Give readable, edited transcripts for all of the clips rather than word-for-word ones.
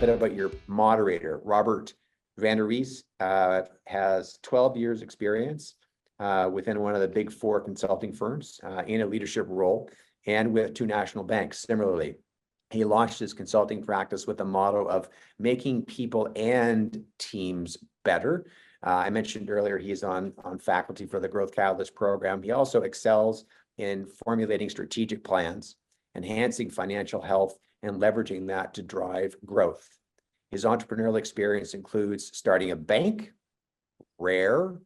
bit about your moderator. Robert Vander Rees has 12 years experience within one of the big four consulting firms in a leadership role and with two national banks. Similarly, he launched his consulting practice with the motto of making people and teams better. I mentioned earlier he's on faculty for the Growth Catalyst program. He also excels in formulating strategic plans, enhancing financial health, and leveraging that to drive growth. His entrepreneurial experience includes starting a bank, rare,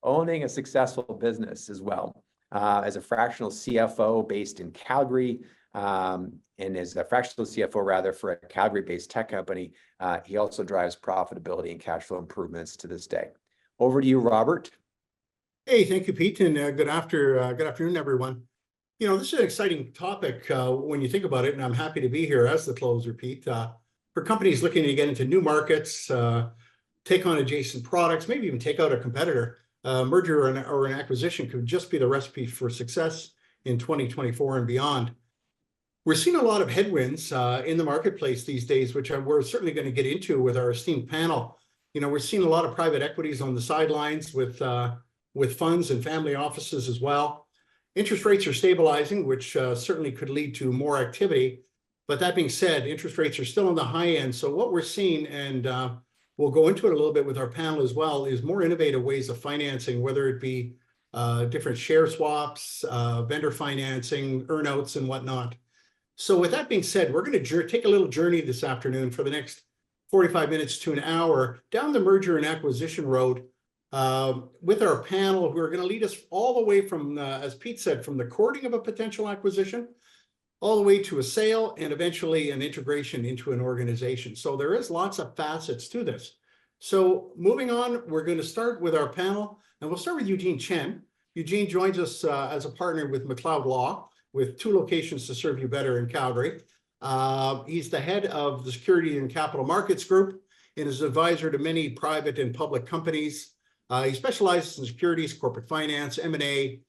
owning a successful business as well. As a fractional CFO based in Calgary, and as a fractional CFO rather for a Calgary-based tech company, he also drives profitability and cash flow improvements to this day. Over to you, Robert. Hey, thank you, Pete, and good afternoon, everyone. You know, this is an exciting topic when you think about it, and I'm happy to be here as the closer, Pete. For companies looking to get into new markets, take on adjacent products, maybe even take out a competitor, merger or an acquisition could just be the recipe for success in 2024 and beyond. We're seeing a lot of headwinds in the marketplace these days, which we're certainly going to get into with our esteemed panel. You know, we're seeing a lot of private equities on the sidelines with funds and family offices as well. Interest rates are stabilizing, which certainly could lead to more activity. But that being said, interest rates are still on the high end. So what we're seeing, and we'll go into it a little bit with our panel as well, is more innovative ways of financing, whether it be different share swaps, vendor financing, earnouts, and whatnot. So with that being said, we're going to take a little journey this afternoon for the next 45 minutes to an hour down the merger and acquisition road with our panel, who are going to lead us all the way from, as Pete said, from the courting of a potential acquisition all the way to a sale and eventually an integration into an organization. So there is lots of facets to this. So moving on, we're going to start with our panel, and we'll start with Eugene Chen. Eugene joins us as a partner with McLeod Law, with 2 locations to serve you better in Calgary. He's the head of the Security and Capital Markets Group and is advisor to many private and public companies. He specializes in securities, corporate finance, M&A,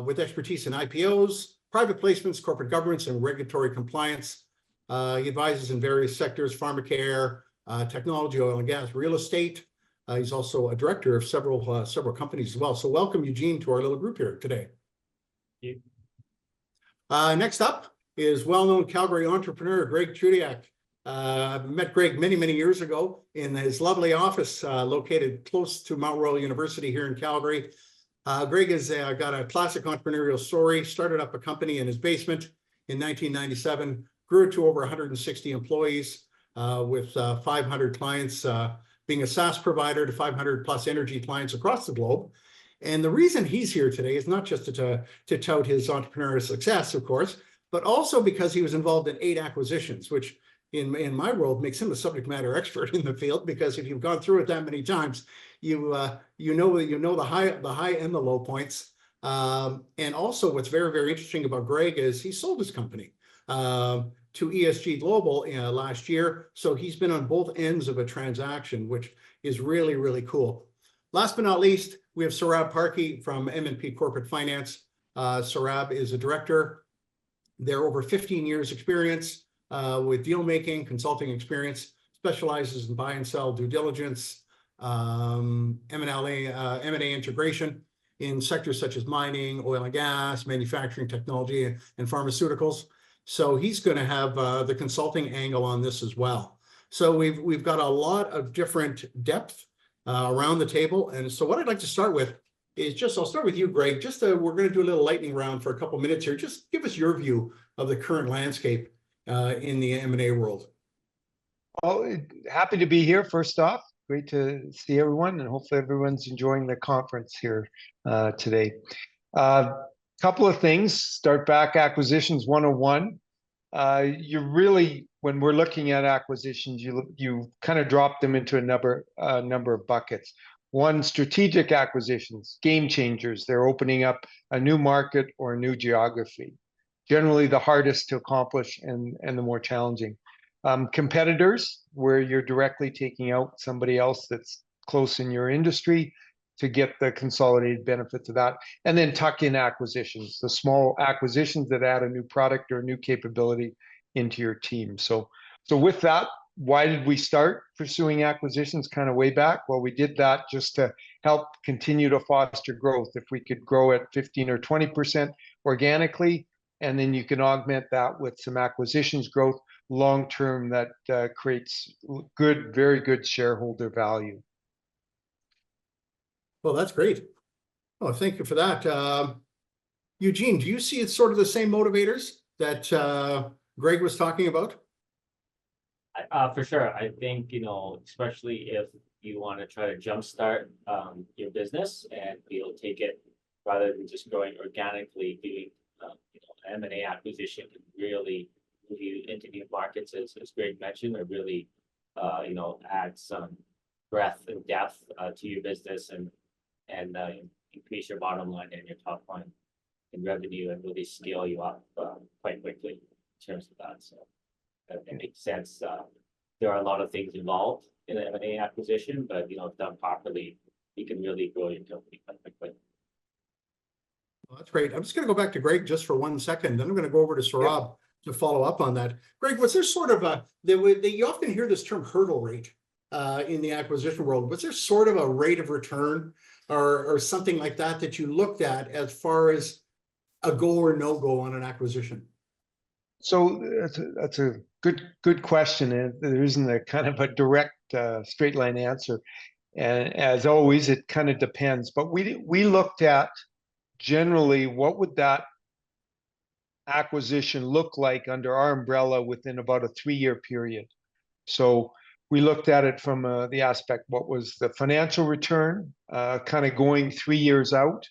with expertise in IPOs, private placements, corporate governance, and regulatory compliance. He advises in various sectors: pharmacare, technology, oil and gas, real estate. He's also a director of several companies as well. So welcome, Eugene, to our little group here today. Thank you. Next up is well-known Calgary entrepreneur Greg Chudiak. I met Greg many, many years ago in his lovely office located close to Mount Royal University here in Calgary. Greg has got a classic entrepreneurial story, started up a company in his basement in 1997, grew it to over 160 employees with 500 clients, being a SaaS provider to 500 plus energy clients across the globe. And the reason he's here today is not just to tout his entrepreneurial success, of course, but also because he was involved in 8 acquisitions, which in my world makes him a subject matter expert in the field, because if you've gone through it that many times, you know the high and the low points. And also what's very, very interesting about Greg is he sold his company to ESG Global last year. So he's been on both ends of a transaction, which is really, really cool. Last but not least, we have Saurabh Parkhi from M&P Corporate Finance. Saurabh is a director. They're over 15 years experience with deal making, consulting experience, specializes in buy and sell due diligence, M&A integration in sectors such as mining, oil and gas, manufacturing, technology, and pharmaceuticals. So he's going to have the consulting angle on this as well. So we've got a lot of different depth around the table. And so what I'd like to start with is I'll start with you, Greg. We're going to do a little lightning round for a couple minutes here. Just give us your view of the current landscape in the M&A world. Well, happy to be here, first off. Great to see everyone, and hopefully everyone's enjoying the conference here today. Couple of things. Start back acquisitions 101. You really, when we're looking at acquisitions, you kind of drop them into a number of buckets. One, strategic acquisitions, game changers. They're opening up a new market or a new geography. Generally the hardest to accomplish and the more challenging. Competitors, where you're directly taking out somebody else that's close in your industry to get the consolidated benefits of that. And then tuck-in acquisitions, the small acquisitions that add a new product or a new capability into your team. So So with that, why did we start pursuing acquisitions kind of way back? Well, we did that just to help continue to foster growth. If we could grow at 15 or 20% organically, and then you can augment that with some acquisitions growth long term, that creates good, very good shareholder value. Well, that's great. Oh, thank you for that. Eugene, do you see it's sort of the same motivators that Greg was talking about? For sure. I think, especially if you want to try to jumpstart your business and be able to take it rather than just growing organically, doing M&A acquisition can really move you into new markets, as Greg mentioned, or really add some breadth and depth to your business and increase your bottom line and your top line in revenue and really scale you up quite quickly in terms of that. So it makes sense. There are a lot of things involved in an M&A acquisition, but if done properly, you can really grow your company quite quickly. Well, that's great. I'm just going to go back to Greg just for 1 second. Then I'm going to go over to Saurabh to follow up on that. Greg, was there sort of you often hear this term hurdle rate in the acquisition world. Was there sort of a rate of return or something like that you looked at as far as a go or no go on an acquisition? So that's a good question, and there isn't a kind of a direct straight line answer. And as always, it kind of depends. But we looked at generally what would that acquisition look like under our umbrella within about a 3-year period. So we looked at it from the aspect, what was the financial return kind of going 3 years out,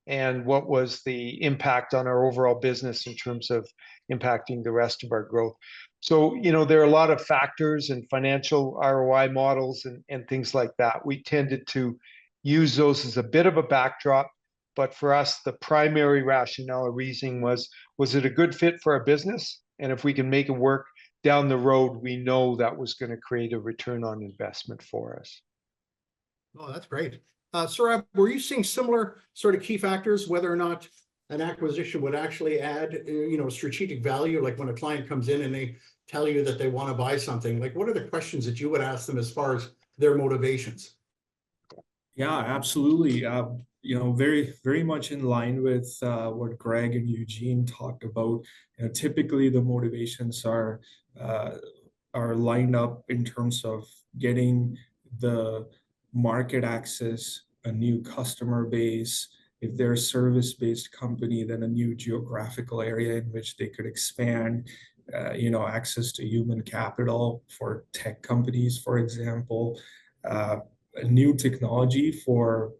and what was the impact on our overall business in terms of impacting the rest of our growth. So, there are a lot of factors and financial ROI models and things like that. We tended to use those as a bit of a backdrop, but for us, the primary rationale or reasoning was it a good fit for our business? And if we can make it work down the road, we know that was going to create a return on investment for us. Oh, that's great. Saurabh, were you seeing similar sort of key factors, whether or not an acquisition would actually add, strategic value, like when a client comes in and they tell you that they want to buy something? Like, what are the questions that you would ask them as far as their motivations? Yeah, absolutely. Very, very much in line with what Greg and Eugene talked about. Typically the motivations are lined up in terms of getting the market access, a new customer base. If they're a service-based company, then a new geographical area in which they could expand, access to human capital for tech companies, for example, a new technology for,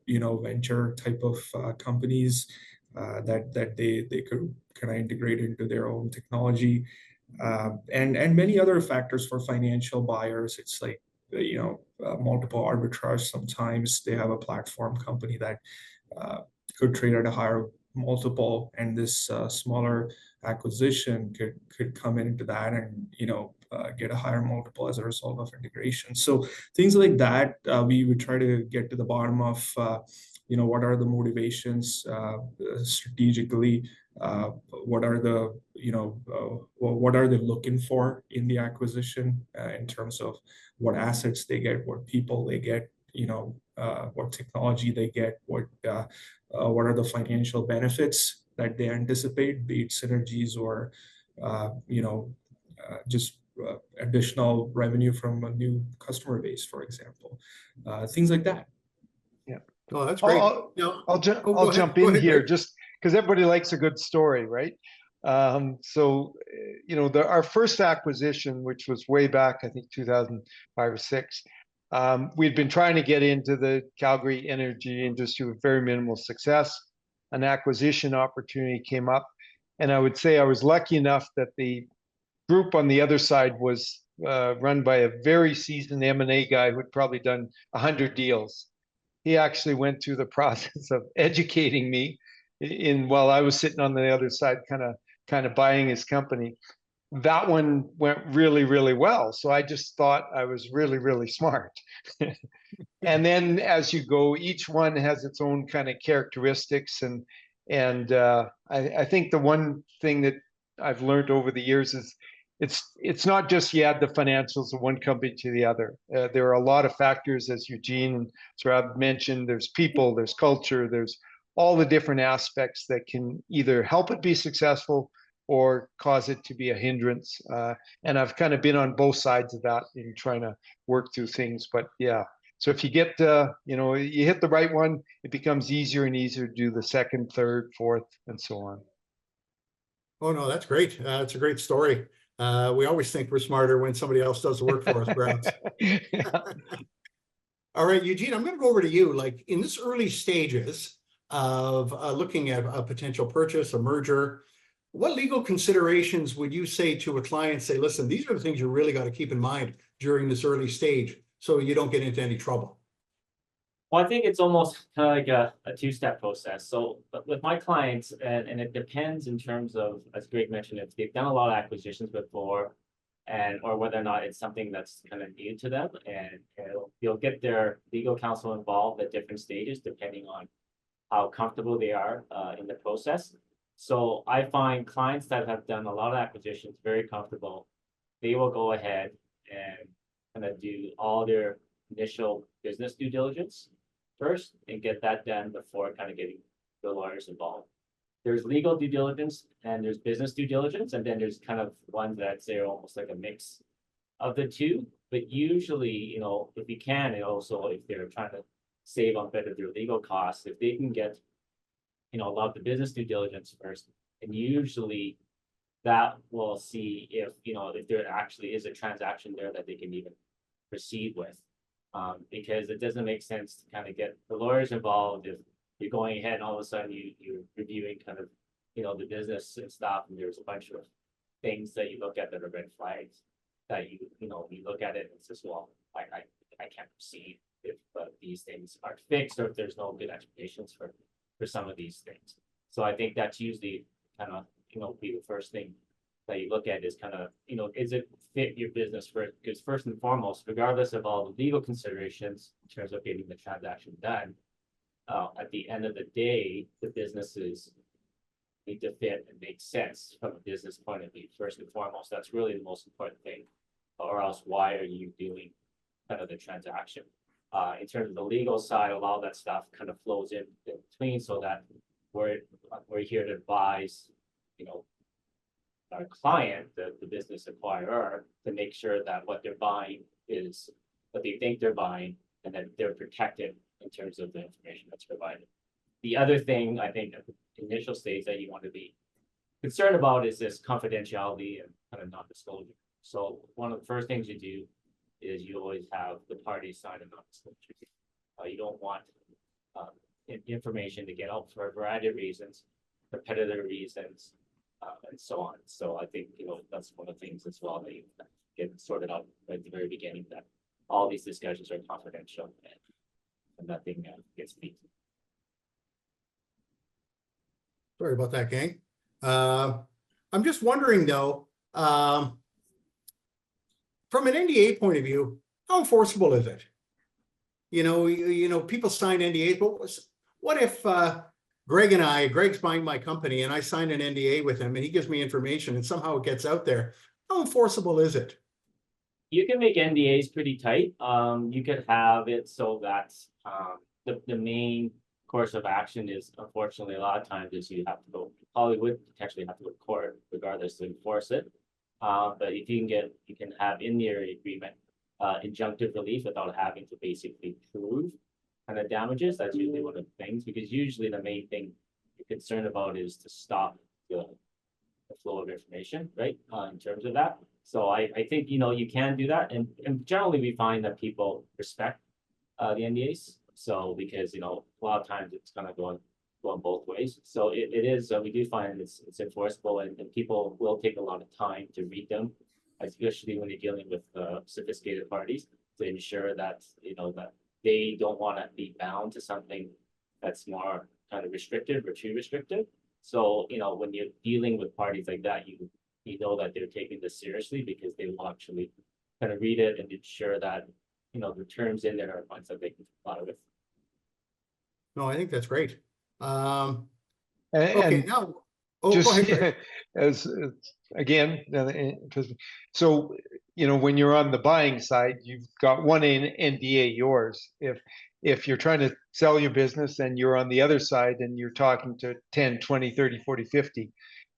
venture type of companies that they could kind of integrate into their own technology, and many other factors for financial buyers. It's like, multiple arbitrage. Sometimes they have a platform company that could trade at a higher multiple, and this smaller acquisition could come into that and get a higher multiple as a result of integration. So things like that, we would try to get to the bottom of what are the motivations strategically, what are they looking for in the acquisition in terms of what assets they get, what people they get, what technology they get, what are the financial benefits that they anticipate, be it synergies or just additional revenue from a new customer base, for example, things like that. Yeah. Oh, that's great. I'll jump in here just because everybody likes a good story, right? So our first acquisition, which was way back, I think 2005 or 6, we'd been trying to get into the Calgary energy industry with very minimal success. An acquisition opportunity came up, and I would say I was lucky enough that the group on the other side was run by a very seasoned M&A guy who had probably done 100 deals. He actually went through the process of educating me while I was sitting on the other side, kind of buying his company. That one went really, really well. So I just thought I was really, really smart. And then as you go, each one has its own kind of characteristics. And I think the one thing that I've learned over the years it's not just you add the financials of one company to the other. There are a lot of factors, as Eugene and Sarab mentioned. There's people, there's culture, there's all the different aspects that can either help it be successful or cause it to be a hindrance. And I've kind of been on both sides of that in trying to work through things. But yeah, so if you get, you hit the right one, it becomes easier and easier to do the second, third, fourth, and so on. Oh, no, that's great. It's a great story. We always think we're smarter when somebody else does the work for us, perhaps. All right, Eugene, I'm going to go over to you. Like in this early stages of looking at a potential purchase, a merger, what legal considerations would you say to a client, say, listen, these are the things you really got to keep in mind during this early stage so you don't get into any trouble? Well, I think it's almost kind of like a two-step process. So but with my clients, and it depends in terms of, as Greg mentioned, if they've done a lot of acquisitions before, or whether or not it's something that's kind of new to them, and you'll get their legal counsel involved at different stages depending on how comfortable they are in the process. So I find clients that have done a lot of acquisitions very comfortable. They will go ahead and kind of do all their initial business due diligence first and get that done before kind of getting the lawyers involved. There's legal due diligence and there's business due diligence, and then there's kind of ones that say almost like a mix of the two. But usually, if you can, and also if they're trying to save on bit of their legal costs, if they can get, a lot of the business due diligence first, and usually that will see if there actually is a transaction there that they can even proceed with. Because it doesn't make sense to kind of get the lawyers involved if you're going ahead and all of a sudden you're reviewing kind of, the business and stuff, and there's a bunch of things that you look at that are red flags that you look at it and says, well, I can't proceed if these things aren't fixed or if there's no good explanations for some of these things. So I think that's usually kind of, be the first thing that you look at is kind of, is it fit your business for it? Because first and foremost, regardless of all the legal considerations in terms of getting the transaction done, at the end of the day, the businesses need to fit and make sense from a business point of view. First and foremost, that's really the most important thing. Or else, why are you doing kind of the transaction? In terms of the legal side, a lot of that stuff kind of flows in between, so that we're here to advise, our client, the business acquirer, to make sure that what they're buying is what they think they're buying, and that they're protected in terms of the information that's provided. The other thing I think at the initial stage that you want to be concerned about is this confidentiality and kind of non-disclosure. So one of the first things you do is you always have the parties sign a non-disclosure. You don't want information to get out for a variety of reasons, competitive reasons, and so on. So I think, that's one of the things as well that you get sorted out right at the very beginning, that all these discussions are confidential and nothing gets leaked. Sorry about that, gang. I'm just wondering though, from an NDA point of view, how enforceable is it? People sign NDAs, but what if Greg's buying my company and I sign an NDA with him and he gives me information and somehow it gets out there? How enforceable is it? You can make NDAs pretty tight. You could have it so that the main course of action is, unfortunately, a lot of times is you have to go, probably would potentially have to go to court regardless to enforce it. But if you can have in your agreement injunctive relief without having to basically prove kind of damages. That's usually one of the things, because usually the main thing you're concerned about is to stop the flow of information, right? In terms of that. So I think, you can do that. And generally we find that people respect the NDAs. So because, a lot of times it's kind of going both ways. So it is, we do find it's enforceable, and people will take a lot of time to read them, especially when you're dealing with sophisticated parties, to ensure that, that they don't want to be bound to something that's more kind of restrictive or too restrictive. So, when you're dealing with parties like that, you know that they're taking this seriously, because they will actually kind of read it and ensure that, the terms in there are ones that they can comply with. No, I think that's great. And Okay, now Oh, go ahead, Greg. as again, so when you're on the buying side, you've got one NDA, yours. If you're trying to sell your business and you're on the other side and you're talking to 10, 20, 30, 40, 50,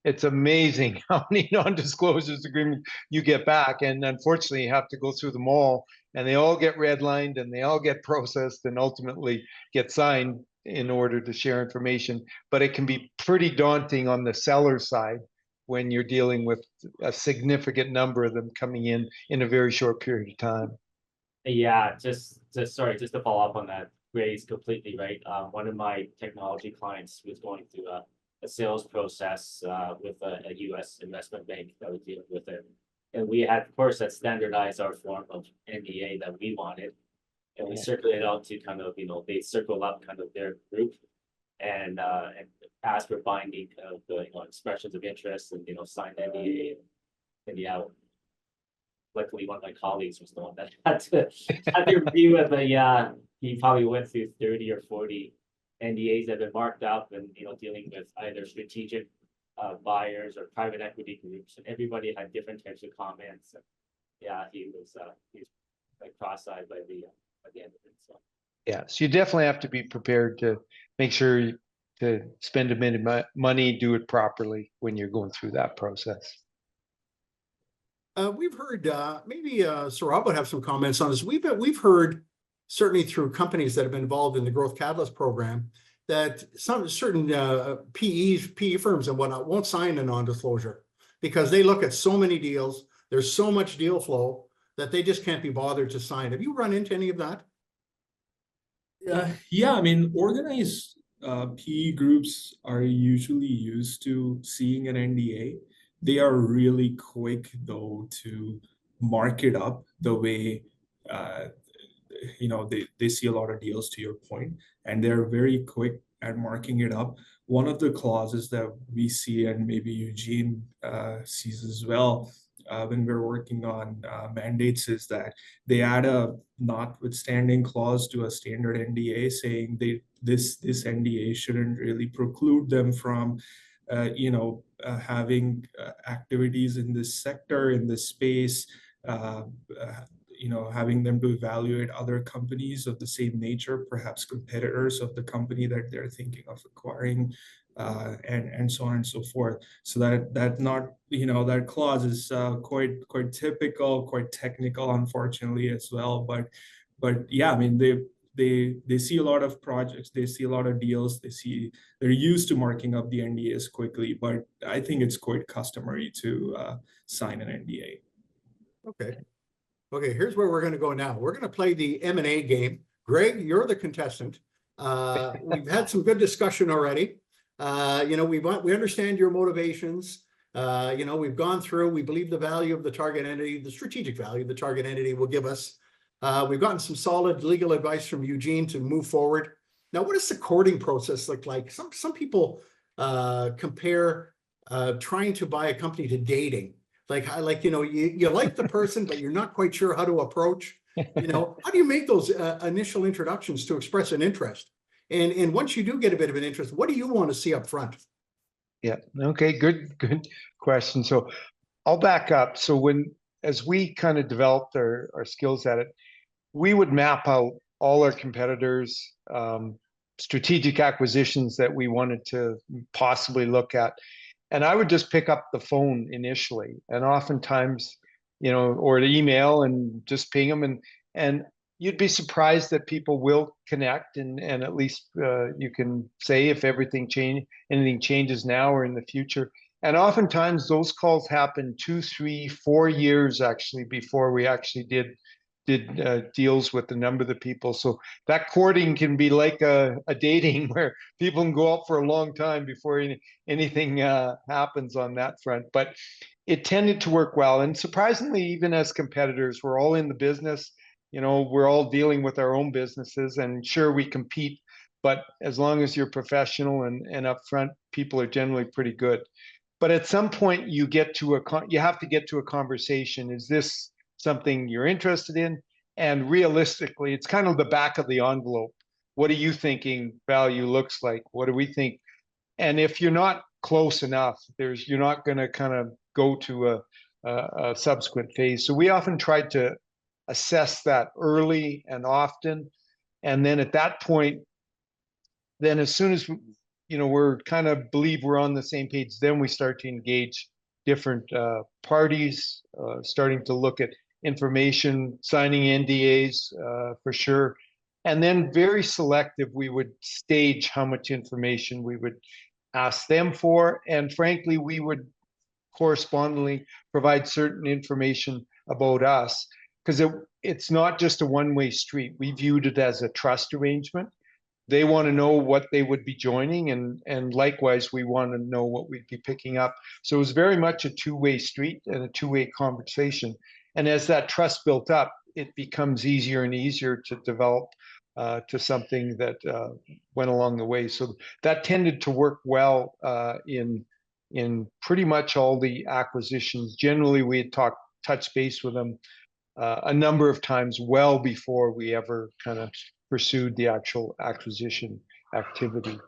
it's amazing how many non-disclosures agreements you get back. And unfortunately, you have to go through them all, and they all get redlined and they all get processed and ultimately get signed in order to share information. But it can be pretty daunting on the seller side when you're dealing with a significant number of them coming in a very short period of time. Yeah, just to follow up on that, Gray's completely right. One of my technology clients was going through a sales process with a US investment bank that was dealing with it. And we had, of course, standardized our form of NDA that we wanted. And we circulated out to kind of, they circle up kind of their group and ask for binding kind of the expressions of interest and signed NDA. And yeah, luckily one of my colleagues was the one that had to review it, but yeah, he probably went through 30 or 40 NDAs that have been marked up and dealing with either strategic buyers or private equity groups, and everybody had different types of comments. And yeah, he's like cross-eyed by the end of it. So yeah, so you definitely have to be prepared to make sure to spend a bit of money, do it properly when you're going through that process. We've heard, maybe Saurabh would have some comments on this. We've heard, certainly through companies that have been involved in the Growth Catalyst program, that some certain PE firms and whatnot won't sign a non-disclosure because they look at so many deals, there's so much deal flow that they just can't be bothered to sign. Have you run into any of that? Yeah, I mean, organized PE groups are usually used to seeing an NDA. They are really quick, though, to mark it up the way, they see a lot of deals, to your point, and they're very quick at marking it up. One of the clauses that we see, and maybe Eugene sees as well, when we're working on mandates, is that they add a notwithstanding clause to a standard NDA saying this NDA shouldn't really preclude them from having activities in this sector, in this space, having them to evaluate other companies of the same nature, perhaps competitors of the company that they're thinking of acquiring, and so on and so forth. So that clause is quite typical, quite technical, unfortunately, as well. But yeah, I mean, they see a lot of projects, they see a lot of deals, they're used to marking up the NDAs quickly, but I think it's quite customary to sign an NDA. Okay, here's where we're going to go now. We're going to play the M&A game. Greg, you're the contestant. We've had some good discussion already. We understand your motivations. We've gone through, we believe the value of the target entity, the strategic value the target entity will give us. We've gotten some solid legal advice from Eugene to move forward. Now, what does the courting process look like? Some people compare trying to buy a company to dating. You like the person, but you're not quite sure how to approach. How do you make those initial introductions to express an interest? And once you do get a bit of an interest, what do you want to see up front? Yeah. Okay. Good question. So I'll back up. So as we kind of developed our skills at it, we would map out all our competitors, strategic acquisitions that we wanted to possibly look at. And I would just pick up the phone initially, and oftentimes, or the email, and just ping them, and you'd be surprised that people will connect, and at least you can say if anything changes now or in the future. And oftentimes those calls happen 2, 3, 4 years actually before we actually did deals with a number of the people. So that courting can be like a dating where people can go out for a long time before anything happens on that front. But it tended to work well. And surprisingly, even as competitors, we're all in the business. We're all dealing with our own businesses, and sure, we compete, but as long as you're professional and upfront, people are generally pretty good. But at some point, you have to get to a conversation. Is this something you're interested in? And realistically, it's kind of the back of the envelope. What are you thinking value looks like? What do we think? And if you're not close enough. You're not going to kind of go to a subsequent phase. So we often tried to assess that early and often. And then at that point, then as soon as we're kind of believe we're on the same page, then we start to engage different parties, starting to look at information, signing NDAs for sure. And then very selective, we would stage how much information we would ask them for. And frankly, we would correspondingly provide certain information about us, because it's not just a one-way street. We viewed it as a trust arrangement. They want to know what they would be joining, and likewise, we want to know what we'd be picking up. So it was very much a two-way street and a two-way conversation. And as that trust built up, it becomes easier and easier to develop to something that went along the way. So that tended to work well in pretty much all the acquisitions. Generally, we had touched base with them a number of times well before we ever kind of pursued the actual acquisition activity.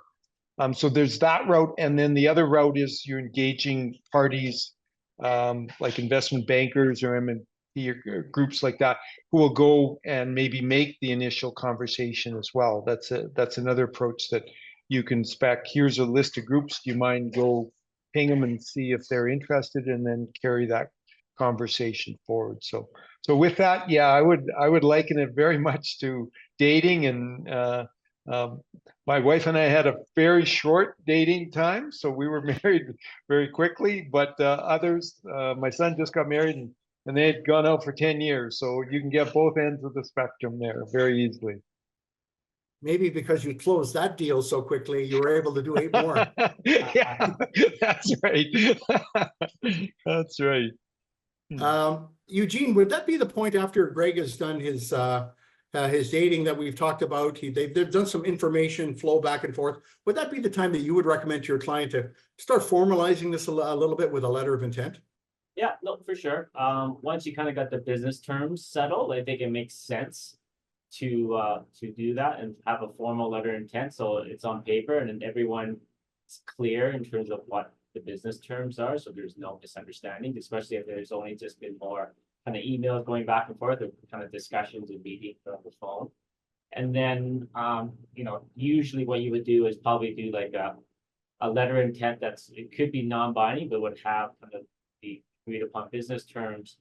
So there's that route. And then the other route is you're engaging parties like investment bankers or M&P or groups like that, who will go and maybe make the initial conversation as well. That's another approach that you can spec. Here's a list of groups. Do you mind go ping them and see if they're interested, and then carry that conversation forward. So with that, yeah, I would liken it very much to dating. And my wife and I had a very short dating time, so we were married very quickly. But others, my son just got married, and they had gone out for 10 years. So you can get both ends of the spectrum there very easily. Maybe because you closed that deal so quickly, you were able to do 8 more. Yeah, that's right. That's right. Eugene, would that be the point after Greg has done his dating that we've talked about? They've done some information flow back and forth. Would that be the time that you would recommend to your client to start formalizing this a little bit with a letter of intent? Yeah, no, for sure. Once you kind of got the business terms settled, I think it makes sense to do that and have a formal letter of intent, so it's on paper and then everyone is clear in terms of what the business terms are, so there's no misunderstanding, especially if there's only just been more kind of emails going back and forth, or kind of discussions and meetings on the phone. And then usually what you would do is probably do like a letter of intent it could be non-binding, but would have kind of the agreed upon business terms.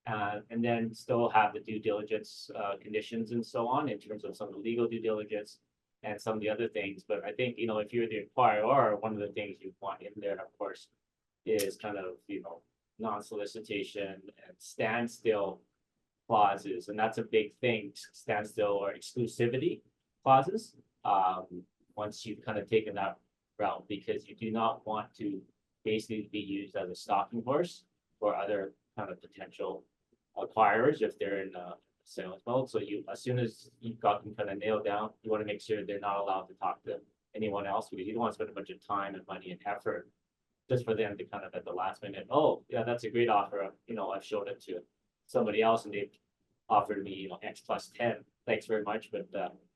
And then still have the due diligence conditions and so on, in terms of some of the legal due diligence and some of the other things. But I think, if you're the acquirer, one of the things you want in there, of course, is kind of, non-solicitation and standstill clauses. And that's a big thing, standstill or exclusivity clauses. Once you've kind of taken that route, because you do not want to basically be used as a stalking horse for other kind of potential acquirers if they're in a sales mode. So as soon as you've got them kind of nailed down, you want to make sure they're not allowed to talk to anyone else, because you don't want to spend a bunch of time and money and effort just for them to kind of at the last minute, oh yeah, that's a great offer. I've showed it to somebody else and they've offered me, X plus 10. Thanks very much, but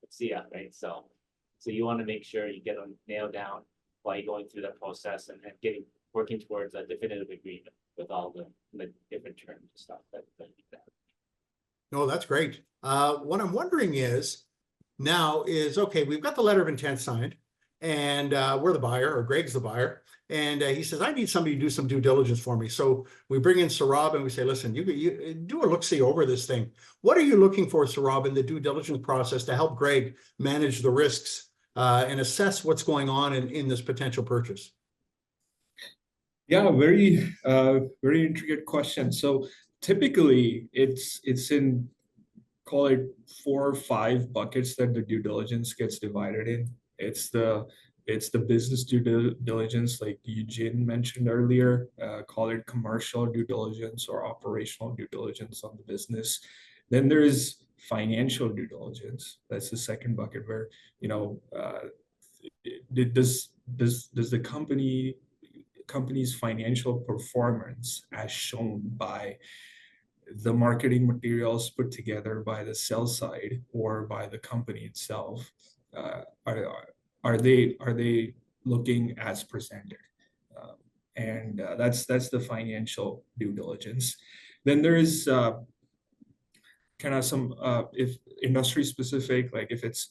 see ya, right? So you want to make sure you get them nailed down while you're going through that process and working towards a definitive agreement with all the different terms and stuff that you have. No, that's great. What I'm wondering is, okay, we've got the letter of intent signed, and we're the buyer, or Greg's the buyer, and he says, I need somebody to do some due diligence for me. So we bring in Saurabh and we say, listen, you do a look-see over this thing. What are you looking for, Saurabh, in the due diligence process to help Greg manage the risks and assess what's going on in this potential purchase? Yeah, very intricate question. So typically it's in, call it 4 or 5 buckets that the due diligence gets divided in. It's the business due diligence, like Eugene mentioned earlier, call it commercial due diligence or operational due diligence on the business. Then there's financial due diligence. That's the second bucket, where does the company's financial performance, as shown by the marketing materials put together by the sell side or by the company itself, are they looking as presented? And that's the financial due diligence. Then there is kind of some if industry specific, like if it's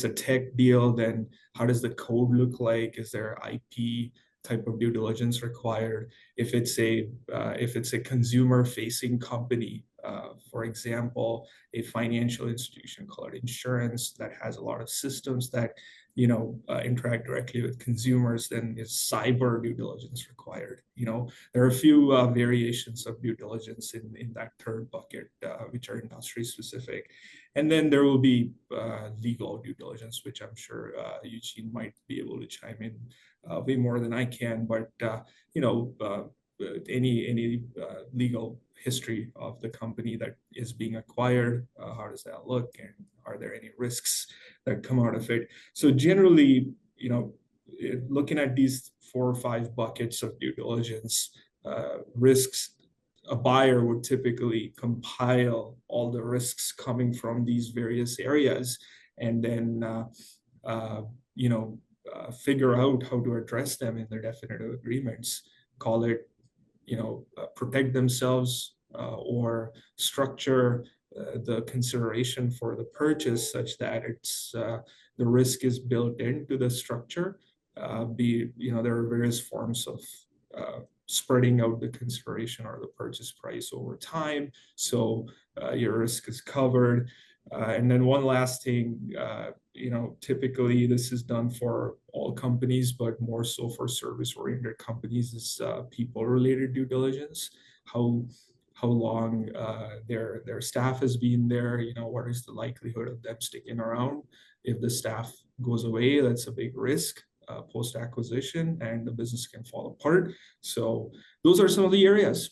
a tech deal, then how does the code look like? Is there IP type of due diligence required? If it's a consumer facing company, for example, a financial institution called insurance that has a lot of systems that interact directly with consumers, then it's cyber due diligence required. There are a few variations of due diligence in that third bucket, which are industry specific. And then there will be legal due diligence, which I'm sure Eugene might be able to chime in way more than I can. But any legal history of the company that is being acquired, how does that look, and are there any risks that come out of it? So generally, looking at these 4 or 5 buckets of due diligence risks, a buyer would typically compile all the risks coming from these various areas, and then figure out how to address them in their definitive agreements. Call it protect themselves or structure the consideration for the purchase such that it's the risk is built into the structure. There are various forms of spreading out the consideration or the purchase price over time, so your risk is covered. And then one last thing, typically this is done for all companies, but more so for service-oriented companies, is people-related due diligence. How long their staff has been there, what is the likelihood of them sticking around? If the staff goes away, that's a big risk post-acquisition, and the business can fall apart. So those are some of the areas.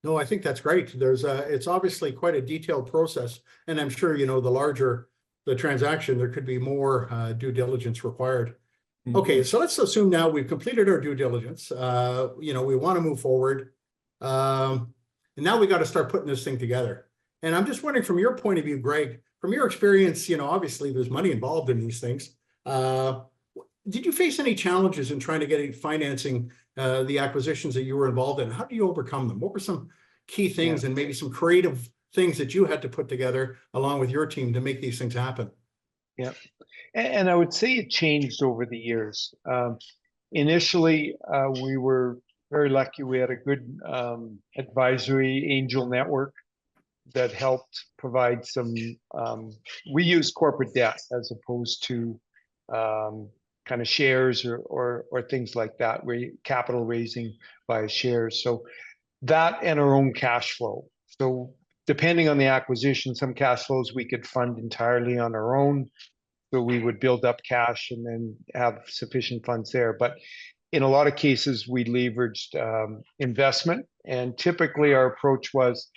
No, I think that's great. It's obviously quite a detailed process, and I'm sure, the larger the transaction, there could be more due diligence required. Mm-hmm. Okay, so let's assume now we've completed our due diligence. We want to move forward. And now we got to start putting this thing together. And I'm just wondering, from your point of view, Greg, from your experience, obviously there's money involved in these things. Did you face any challenges in trying to get financing the acquisitions that you were involved in? How do you overcome them? What were some key things and maybe some creative things that you had to put together along with your team to make these things happen? Yeah, and I would say it changed over the years. Initially, we were very lucky. We had a good advisory angel network that helped provide some. We used corporate debt as opposed to kind of shares or things like that, capital raising by shares. So that and our own cash flow. So depending on the acquisition, some cash flows we could fund entirely on our own. So we would build up cash and then have sufficient funds there. But in a lot of cases, we leveraged investment. And typically our approach was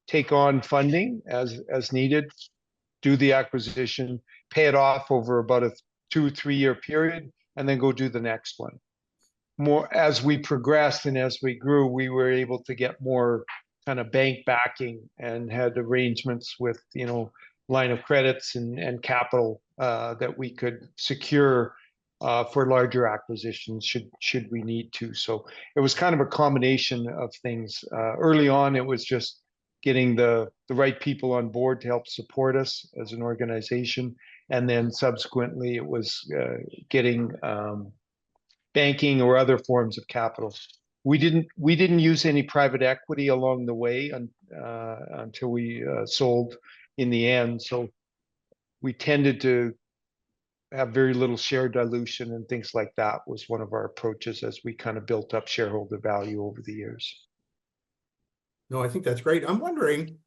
take on funding as needed, do the acquisition, pay it off over about a 2-3 year period, and then go do the next one. More as we progressed and as we grew, we were able to get more kind of bank backing and had arrangements with line of credits and capital that we could secure for larger acquisitions should we need to. So it was kind of a combination of things. Early on, it was just getting the right people on board to help support us as an organization, and then subsequently it was getting banking or other forms of capital. We didn't use any private equity along the way until we sold in the end. So we tended to have very little share dilution and things like that was one of our approaches as we kind of built up shareholder value over the years. No, I think that's great. I'm wondering,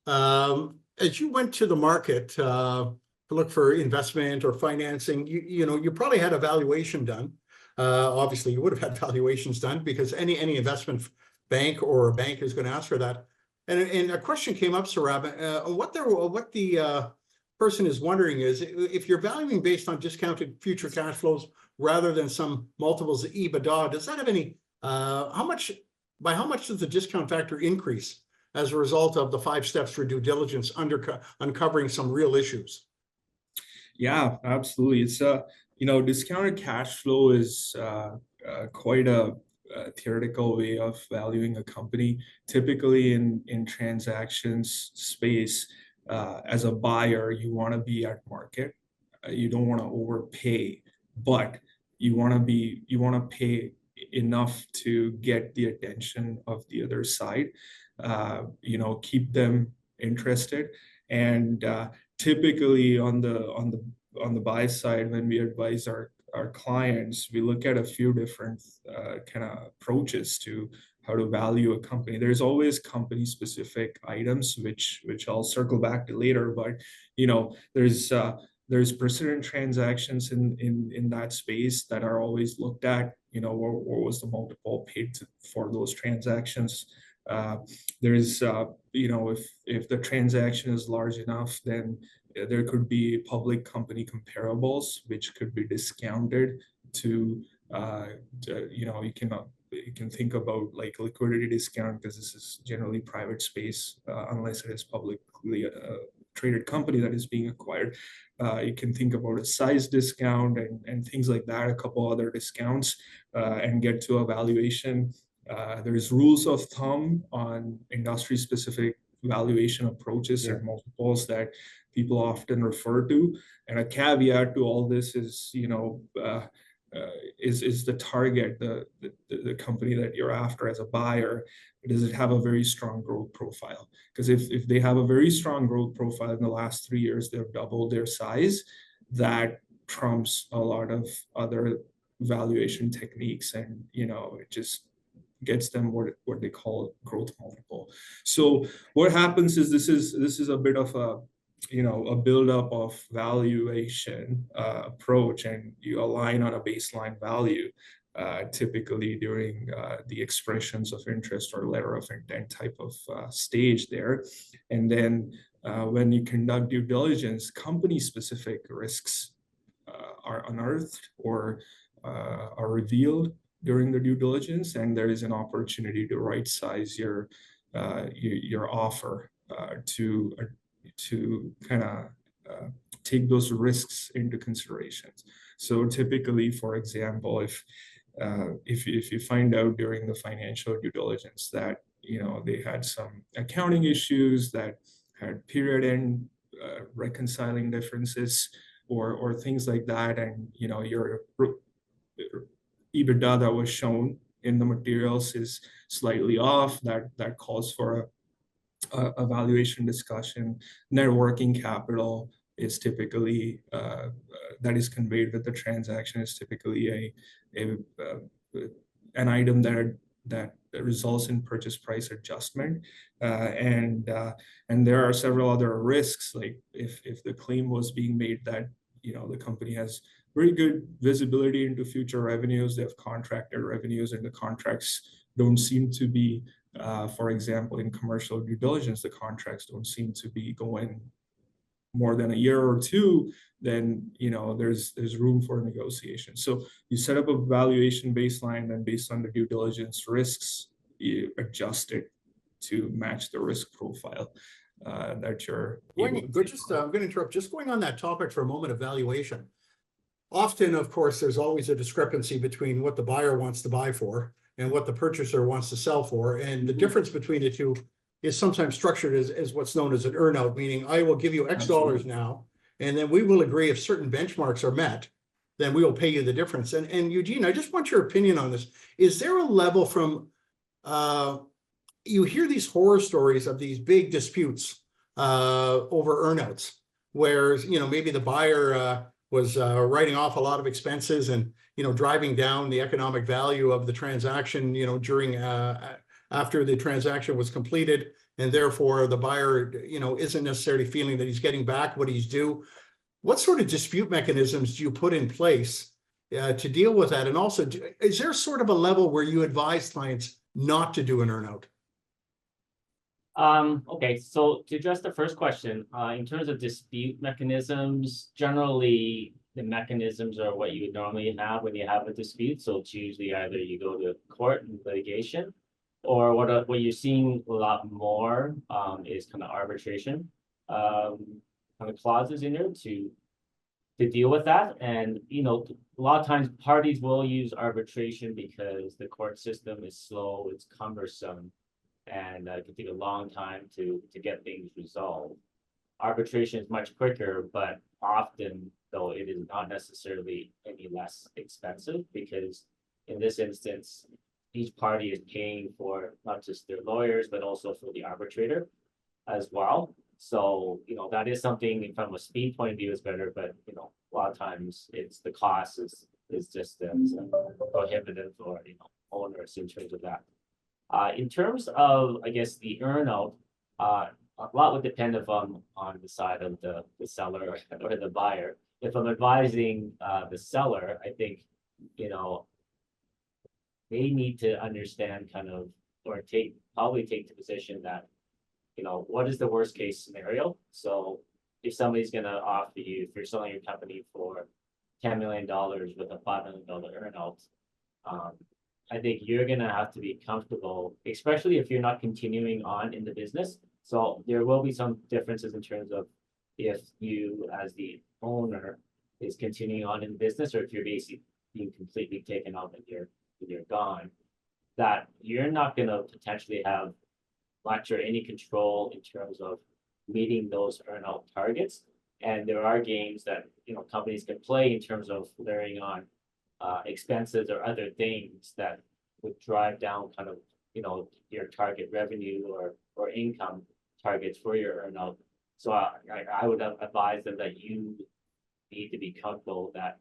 as you went to the market to look for investment or financing, you probably had a valuation done. Obviously, you would have had valuations done because any investment bank or a bank is going to ask for that. And a question came up, Saurabh. What the person is wondering is, if you're valuing based on discounted future cash flows rather than some multiples of EBITDA, does that have any? How much does the discount factor increase as a result of the 5 steps for due diligence uncovering some real issues? Yeah, absolutely. It's discounted cash flow is quite a theoretical way of valuing a company. Typically in transactions space, as a buyer, you want to be at market. You don't want to overpay, but you want to pay enough to get the attention of the other side. Keep them interested. And typically on the buy side, when we advise our clients, we look at a few different kind of approaches to how to value a company. There's always company specific items, which I'll circle back to later, but there's precedent transactions in that space that are always looked at. What was the multiple paid for those transactions? There's if the transaction is large enough, then there could be public company comparables, which could be discounted to you can think about like liquidity discount, because this is generally private space, unless it is publicly traded company that is being acquired. You can think about a size discount and things like that, a couple other discounts, and get to a valuation. There's rules of thumb on industry specific valuation approaches and multiples that people often refer to. And a caveat to all this is, is the target, the company that you're after as a buyer, does it have a very strong growth profile? Because if they have a very strong growth profile in the last 3 years, they've doubled their size, that trumps a lot of other valuation techniques, and it just gets them what they call growth multiple. So what happens is this is a bit of a buildup of valuation approach, and you align on a baseline value typically during the expressions of interest or letter of intent type of stage there. And then when you conduct due diligence, company specific risks are unearthed or are revealed during the due diligence, and there is an opportunity to right size your offer to kind of take those risks into considerations. So typically, for example, if you find out during the financial due diligence that they had some accounting issues that had period end reconciling differences or things like that, and your EBITDA that was shown in the materials is slightly off, that calls for a valuation discussion. Net working capital is typically that is conveyed with the transaction is typically an item that results in purchase price adjustment, and there are several other risks, like if the claim was being made that the company has very good visibility into future revenues, they have contracted revenues, and the contracts don't seem to be, for example, in commercial due diligence, the contracts don't seem to be going more than a year or two, then there's room for negotiation. So you set up a valuation baseline, and based on the due diligence risks, you adjust it to match the risk profile that you're I'm going to interrupt. Just going on that topic for a moment of valuation. Often, of course, there's always a discrepancy between what the buyer wants to buy for and what the purchaser wants to sell for. And the difference between the two is sometimes structured as what's known as an earnout, meaning I will give you X dollars now, and then we will agree if certain benchmarks are met, then we will pay you the difference. And Eugene, I just want your opinion on this. Is there a level from, you hear these horror stories of these big disputes over earnouts, where, maybe the buyer was writing off a lot of expenses and, driving down the economic value of the transaction, during after the transaction was completed, and therefore the buyer, isn't necessarily feeling that he's getting back what he's due. What sort of dispute mechanisms do you put in place to deal with that? And also, is there sort of a level where you advise clients not to do an earnout? Okay, so to address the first question, in terms of dispute mechanisms, generally the mechanisms are what you would normally have when you have a dispute. So it's usually either you go to court and litigation, or what you're seeing a lot more is kind of arbitration kind of clauses in there to deal with that. And, you know, a lot of times parties will use arbitration because the court system is slow, it's cumbersome, and it can take a long time to get things resolved. Arbitration is much quicker, but often, though, it is not necessarily any less expensive, because in this instance, each party is paying for not just their lawyers, but also for the arbitrator as well. So, you know, that is something from a speed point of view is better, but, you know, a lot of times it's the cost is just prohibitive or, you know, onerous in terms of that. In terms of, I guess, the earnout, a lot would depend on the side of the seller or the buyer. If I'm advising the seller, I think, you know, they need to understand kind of, or probably take the position that, you know, what is the worst case scenario? So if somebody's gonna offer you, if you're selling your company for $10 million with a $5 million earnout, I think you're gonna have to be comfortable, especially if you're not continuing on in the business. So there will be some differences in terms of if you, as the owner, is continuing on in business, or if you're basically being completely taken out and you're gone, that you're not gonna potentially have much or any control in terms of meeting those earnout targets. And there are games that, you know, companies can play in terms of layering on expenses or other things that would drive down kind of, you know, your target revenue or income targets for your earnout. So I would advise them that you need to be comfortable that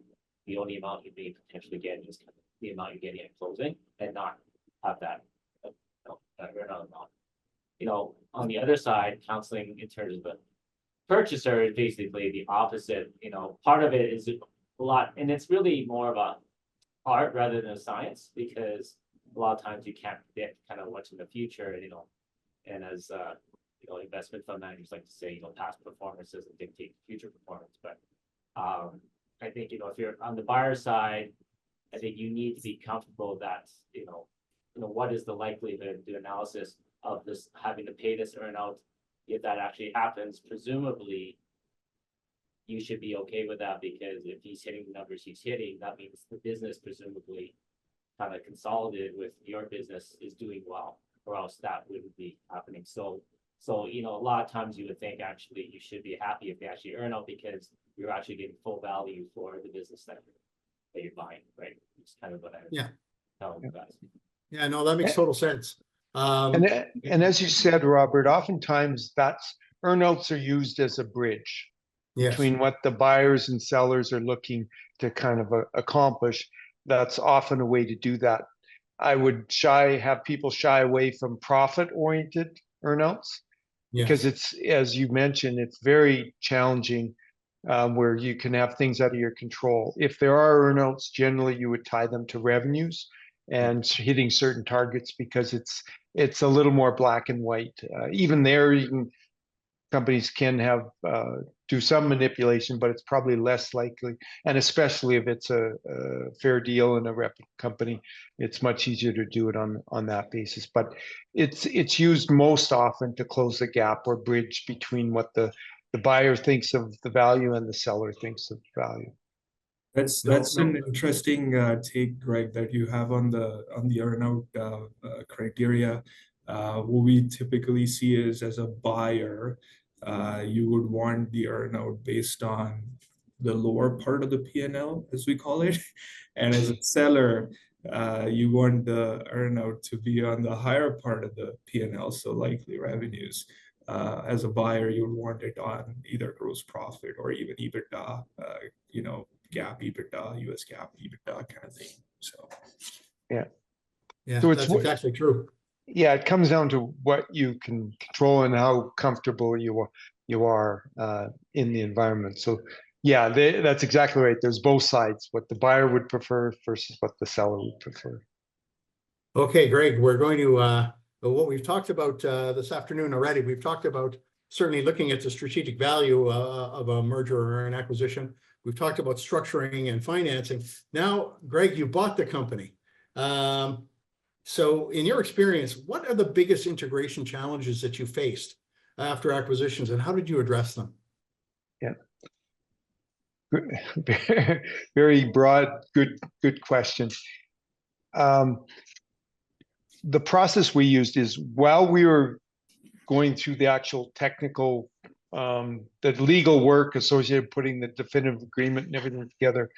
the only amount you may potentially get is kind of the amount you're getting at closing, and not have that, you know, that earnout amount. You know, on the other side, counseling in terms of the purchaser is basically the opposite. You know, part of it is a lot, and it's really more of a art rather than a science, because a lot of times you can't predict kind of what's in the future, you know, and as you know, investment fund managers like to say, you know, past performance doesn't dictate future performance. But I think, you know, if you're on the buyer side, I think you need to be comfortable that, you know, what is the likelihood, the analysis of this having to pay this earnout. If that actually happens, presumably you should be okay with that, because if he's hitting the numbers he's hitting, that means the business presumably kind of consolidated with your business is doing well, or else that wouldn't be happening. So, you know, a lot of times you would think actually you should be happy if they actually earn out, because you're actually getting full value for the business that you're buying, right? It's kind of what I tell you guys. Yeah, no, that makes total sense. And as you said, Robert, oftentimes earnouts are used as a bridge between what the buyers and sellers are looking to kind of accomplish. That's often a way to do that. I would have people shy away from profit-oriented earnouts, because it's, as you mentioned, it's very challenging, where you can have things out of your control. If there are earnouts, generally you would tie them to revenues and hitting certain targets, because it's a little more black and white. Even there, companies can have do some manipulation, but it's probably less likely. And especially if it's a fair deal in a reputable company, it's much easier to do it on that basis. But it's used most often to close the gap or bridge between what the buyer thinks of the value and the seller thinks of value. That's an interesting take, Greg, that you have on the earnout criteria. What we typically see is, as a buyer, you would want the earnout based on the lower part of the P&L, as we call it, and as a seller, you want the earnout to be on the higher part of the P&L, so likely revenues. As a buyer, you would want it on either gross profit or even EBITDA, you know, GAAP EBITDA, US GAAP EBITDA kind of thing. So yeah, so that's exactly true. Yeah, it comes down to what you can control and how comfortable you are in the environment. So yeah, that's exactly right. There's both sides, what the buyer would prefer versus what the seller would prefer. Okay, Greg, we're going to what we've talked about this afternoon already. We've talked about certainly looking at the strategic value of a merger or an acquisition. We've talked about structuring and financing. Now, Greg, you bought the company. So in your experience, what are the biggest integration challenges that you faced after acquisitions, and how did you address them? Yeah. Very broad, good question. The process we used is while we were going through the actual technical, the legal work associated with putting the definitive agreement and everything together,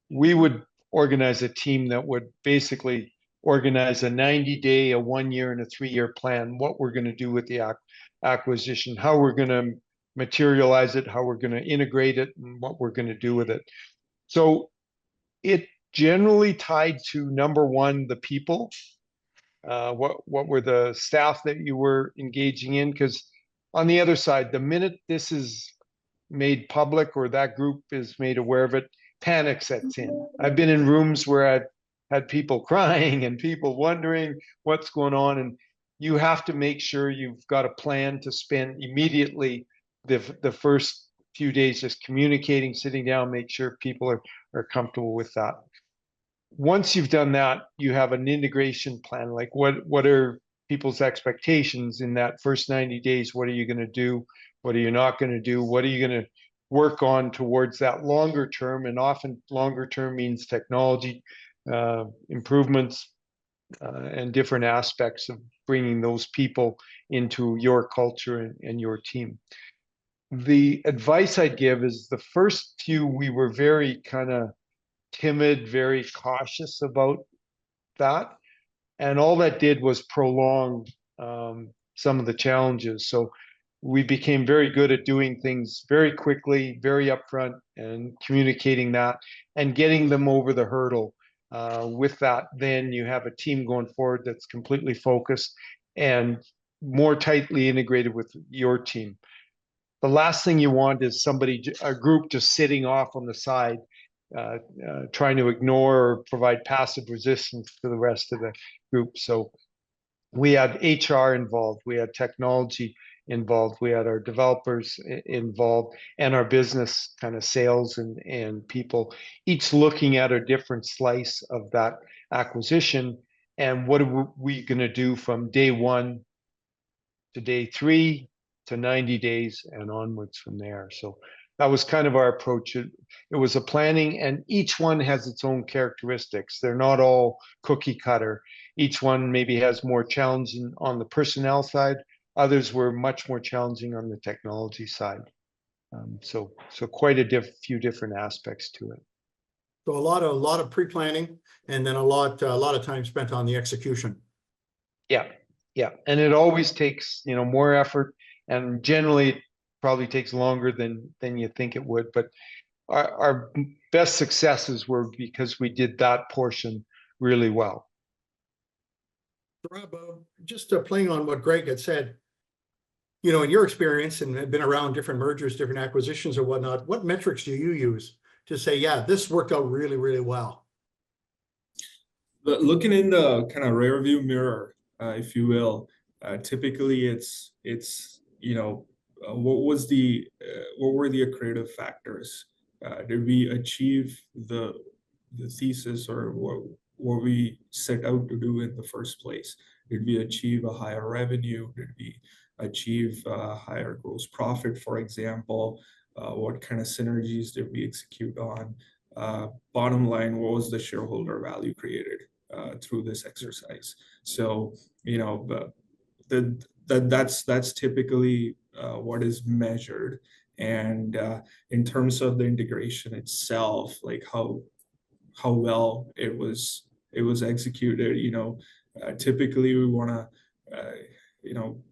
we would organize a team that would basically organize a 90-day, a 1-year, and a 3-year plan, what we're going to do with the acquisition, how we're going to materialize it, how we're going to integrate it, and what we're going to do with it. So it generally tied to, number one, the people. What were the staff that you were engaging in? Because on the other side, the minute this is made public or that group is made aware of it, panic sets in. I've been in rooms where I've had people crying and people wondering what's going on, and you have to make sure you've got a plan to spend immediately the first few days just communicating, sitting down, make sure people are comfortable with that. Once you've done that, you have an integration plan. Like what are people's expectations in that first 90 days? What are you going to do? What are you not going to do? What are you going to work on towards that longer term? And often longer term means technology improvements and different aspects of bringing those people into your culture and your team. The advice I'd give is the first few, we were very kind of timid, very cautious about that. And all that did was prolong some of the challenges. So we became very good at doing things very quickly, very upfront, and communicating that and getting them over the hurdle. With that, then you have a team going forward that's completely focused and more tightly integrated with your team. The last thing you want is a group just sitting off on the side, trying to ignore or provide passive resistance to the rest of the group. So we had HR involved, we had technology involved, we had our developers involved, and our business kind of sales and people, each looking at a different slice of that acquisition. And what are we going to do from day 1 to day 3 to 90 days and onwards from there? So that was kind of our approach. It was a planning, and each one has its own characteristics. They're not all cookie cutter. Each one maybe has more challenging on the personnel side. Others were much more challenging on the technology side. So quite a few different aspects to it. So a lot of pre-planning, and then a lot of time spent on the execution. Yeah, and it always takes more effort, and generally probably takes longer than you think it would. But our best successes were because we did that portion really well. Rob, just playing on what Greg had said, in your experience and have been around different mergers, different acquisitions or whatnot, what metrics do you use to say, yeah, this worked out really, really well? Looking in the kind of rear view mirror, if you will, typically it's what were the accretive factors? Did we achieve the thesis or what we set out to do in the first place? Did we achieve a higher revenue? Did we achieve a higher gross profit, for example? What kind of synergies did we execute on? Bottom line, what was the shareholder value created through this exercise? So, that's typically what is measured. And in terms of the integration itself, like how well it was executed, typically we want to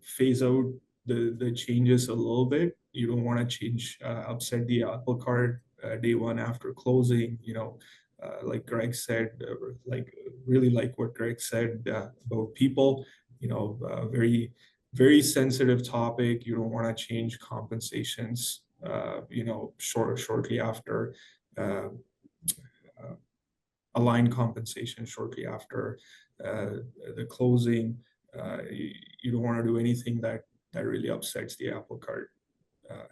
phase out the changes a little bit. You don't want to change upset the apple cart day 1 after closing. Like Greg said, really like what Greg said about people. Very, very sensitive topic. You don't want to change compensations shortly after align compensation shortly after the closing. You don't want to do anything that really upsets the apple cart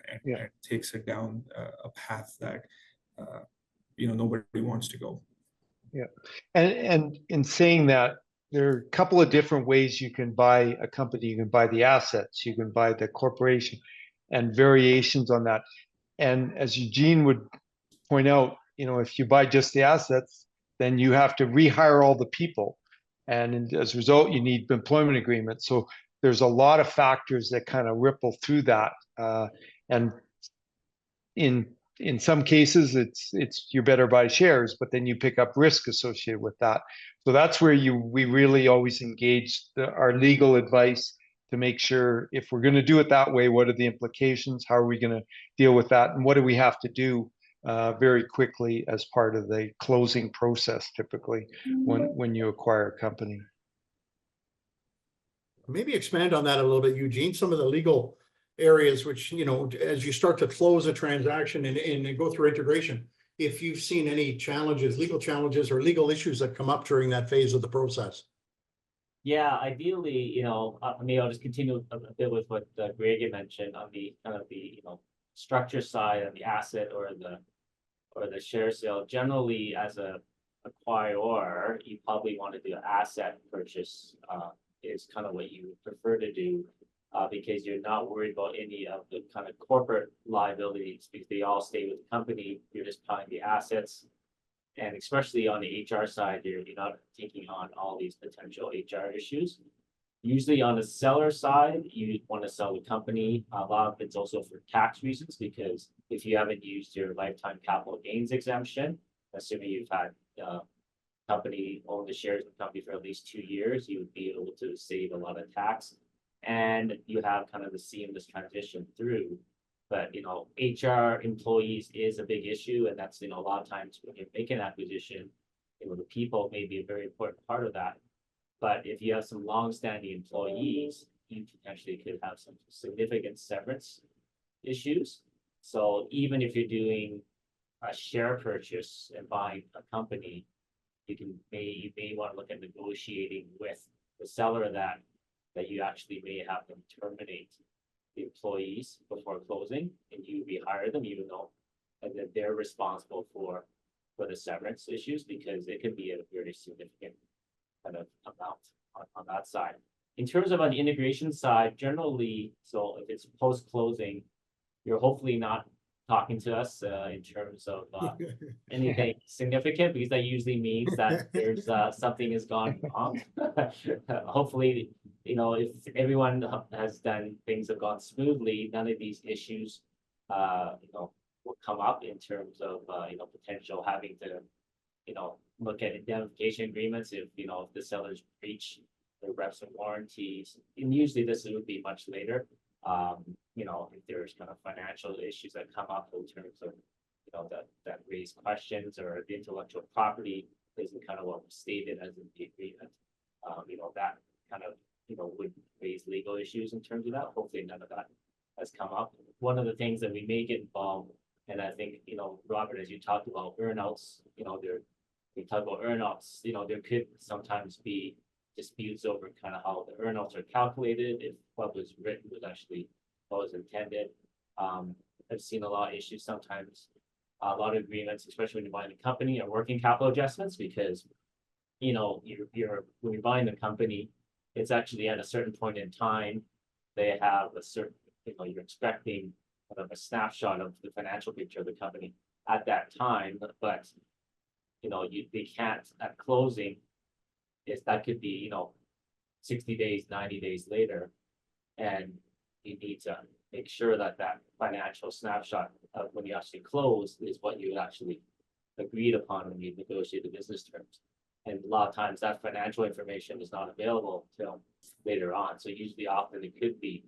and takes it down a path that nobody wants to go. Yeah, and in saying that, there are a couple of different ways you can buy a company. You can buy the assets, you can buy the corporation, and variations on that. And as Eugene would point out, if you buy just the assets, then you have to rehire all the people. And as a result, you need employment agreements. So there's a lot of factors that kind of ripple through that. And in some cases, it's you better buy shares, but then you pick up risk associated with that. So that's where we really always engage our legal advice to make sure if we're going to do it that way, what are the implications? How are we going to deal with that? And what do we have to do very quickly as part of the closing process, typically when you acquire a company? Maybe expand on that a little bit, Eugene, some of the legal areas which, as you start to close a transaction and go through integration, if you've seen any challenges, legal challenges or legal issues that come up during that phase of the process. Yeah, ideally, maybe I'll just continue a bit with what Greg had mentioned on the kind of the, structure side of the asset or the share sale. Generally, as a acquirer, you probably want to do an asset purchase, is kind of what you prefer to do, because you're not worried about any of the kind of corporate liabilities because they all stay with the company. You're just buying the assets. And especially on the HR side, you're not taking on all these potential HR issues. Usually on the seller side, you want to sell the company. A lot of it's also for tax reasons, because if you haven't used your lifetime capital gains exemption, assuming you've had company own the shares of the company for at least 2 years, you would be able to save a lot of tax. And you have kind of the seamless transition through. But HR employees is a big issue, and that's a lot of times when you make an acquisition, the people may be a very important part of that. But if you have some long-standing employees, you potentially could have some significant severance issues. So even if you're doing a share purchase and buying a company, you may want to look at negotiating with the seller that you actually may have them terminate the employees before closing, and you rehire them, even though and that they're responsible for the severance issues, because it could be a very significant kind of amount on that side. In terms of on the integration side, generally, so if it's post-closing, you're hopefully not talking to us in terms of anything significant, because that usually means that there's something has gone wrong. Hopefully, if everyone has done, things have gone smoothly, none of these issues will come up in terms of potential having to look at indemnification agreements if if the sellers breach their reps and warranties. And usually this would be much later. If there's kind of financial issues that come up in terms of that raise questions, or the intellectual property isn't kind of what was stated as in the agreement, that kind of would raise legal issues in terms of that. Hopefully none of that has come up. One of the things that we may get involved, and I think Robert, as you talked about earnouts, we talk about earnouts, there could sometimes be disputes over kind of how the earnouts are calculated, if what was written was actually what was intended. I've seen a lot of issues sometimes, a lot of agreements, especially when you're buying a company, are working capital adjustments, because when you're buying the company, it's actually at a certain point in time, they have a certain, you're expecting kind of a snapshot of the financial picture of the company at that time, but they can't at closing. That could be 60 days, 90 days later, and you need to make sure that financial snapshot of when you actually close is what you actually agreed upon when you negotiate the business terms. And a lot of times that financial information is not available until later on. So usually often it could be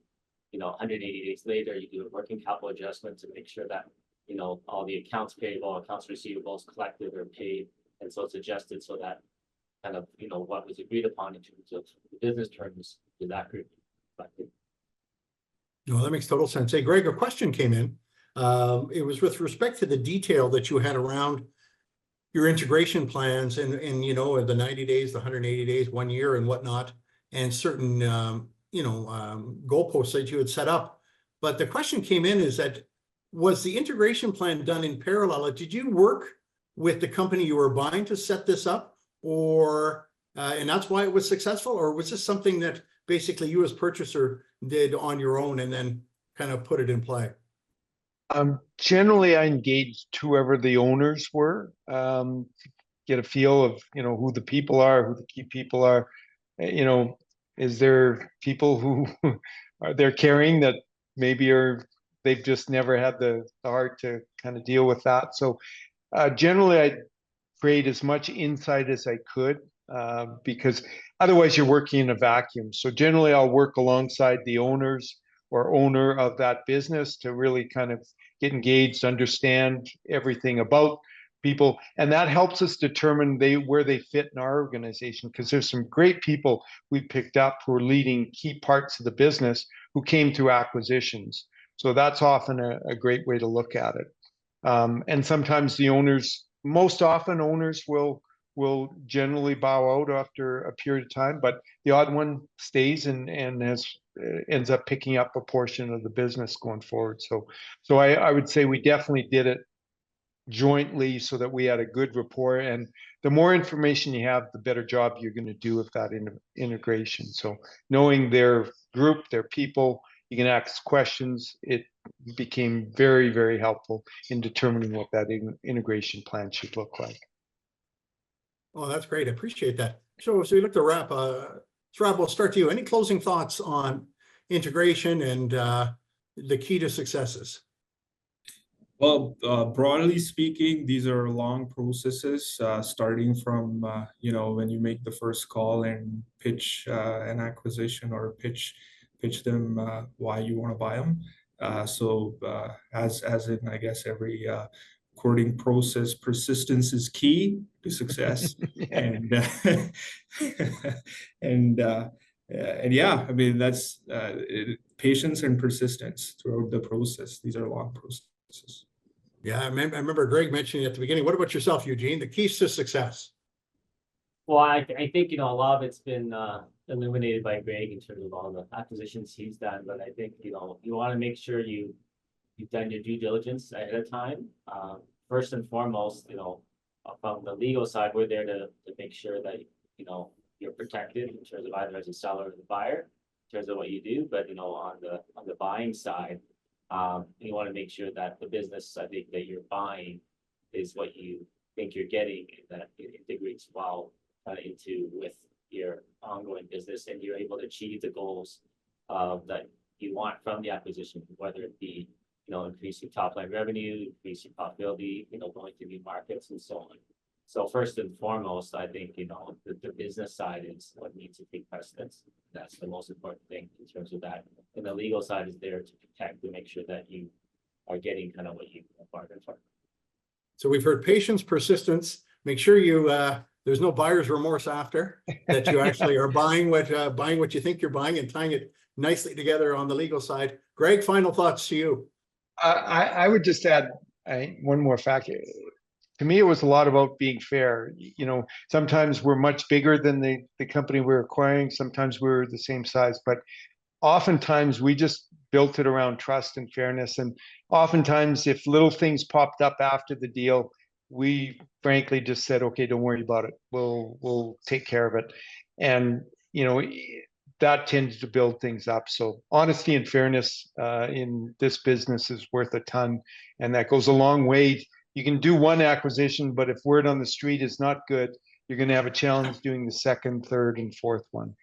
180 days later, you do a working capital adjustment to make sure that all the accounts payable, accounts receivables collected or paid, and so it's adjusted so that kind of what was agreed upon in terms of the business terms is accurate. No, that makes total sense. Hey, Greg, a question came in. It was with respect to the detail that you had around your integration plans and the 90 days, the 180 days, 1 year and whatnot, and certain goalposts that you had set up. But the question came in is that, was the integration plan done in parallel? Did you work with the company you were buying to set this up, or and that's why it was successful, or was this something that basically you as purchaser did on your own and then kind of put it in play? Generally, I engaged whoever the owners were, get a feel of, who the people are, who the key people are. Is there people who are they're carrying that maybe they've just never had the heart to kind of deal with that. So generally, I create as much insight as I could, because otherwise you're working in a vacuum. So generally, I'll work alongside the owners or owner of that business to really kind of get engaged, understand everything about people, and that helps us determine where they fit in our organization, because there's some great people we picked up who are leading key parts of the business who came through acquisitions. So that's often a great way to look at it. And sometimes most often owners will generally bow out after a period of time, but the odd one stays and ends up picking up a portion of the business going forward. So I would say we definitely did it jointly so that we had a good rapport. And the more information you have, the better job you're going to do with that integration. So knowing their group, their people, you can ask questions. It became very, very helpful in determining what that integration plan should look like. Oh, that's great. I appreciate that. So we look to wrap. Rob, we'll start to you. Any closing thoughts on integration and the key to successes? Well, broadly speaking, these are long processes, starting from, when you make the first call and pitch an acquisition or pitch them why you want to buy them. As in, I guess, every courting process, persistence is key to success. And yeah, I mean, that's patience and persistence throughout the process. These are long processes. Yeah, I remember Greg mentioning at the beginning. What about yourself, Eugene? The keys to success? Well, I think, a lot of it's been illuminated by Greg in terms of all the acquisitions he's done, but I think, you want to make sure you've done your due diligence ahead of time. First and foremost, from the legal side, we're there to make sure that, you're protected in terms of either as a seller or the buyer, in terms of what you do, but, on the buying side, you want to make sure that the business, I think, that you're buying is what you think you're getting, and that it integrates well with your ongoing business, and you're able to achieve the goals that you want from the acquisition, whether it be, increasing top line revenue, increasing profitability, going to new markets and so on. So first and foremost, I think, the business side is what needs to take precedence. That's the most important thing in terms of that. And the legal side is there to protect, to make sure that you are getting kind of what you bargained for. So we've heard patience, persistence. Make sure there's no buyer's remorse after, that you actually are buying what you think you're buying and tying it nicely together on the legal side. Greg, final thoughts to you. I would just add one more fact. To me, it was a lot about being fair. Sometimes we're much bigger than the company we're acquiring. Sometimes we're the same size, but oftentimes we just built it around trust and fairness. And oftentimes, if little things popped up after the deal, we frankly just said, okay, don't worry about it. We'll take care of it. And, that tends to build things up. So honesty and fairness in this business is worth a ton. And that goes a long way. You can do one acquisition, but if word on the street is not good, you're going to have a challenge doing the second, third, and fourth one.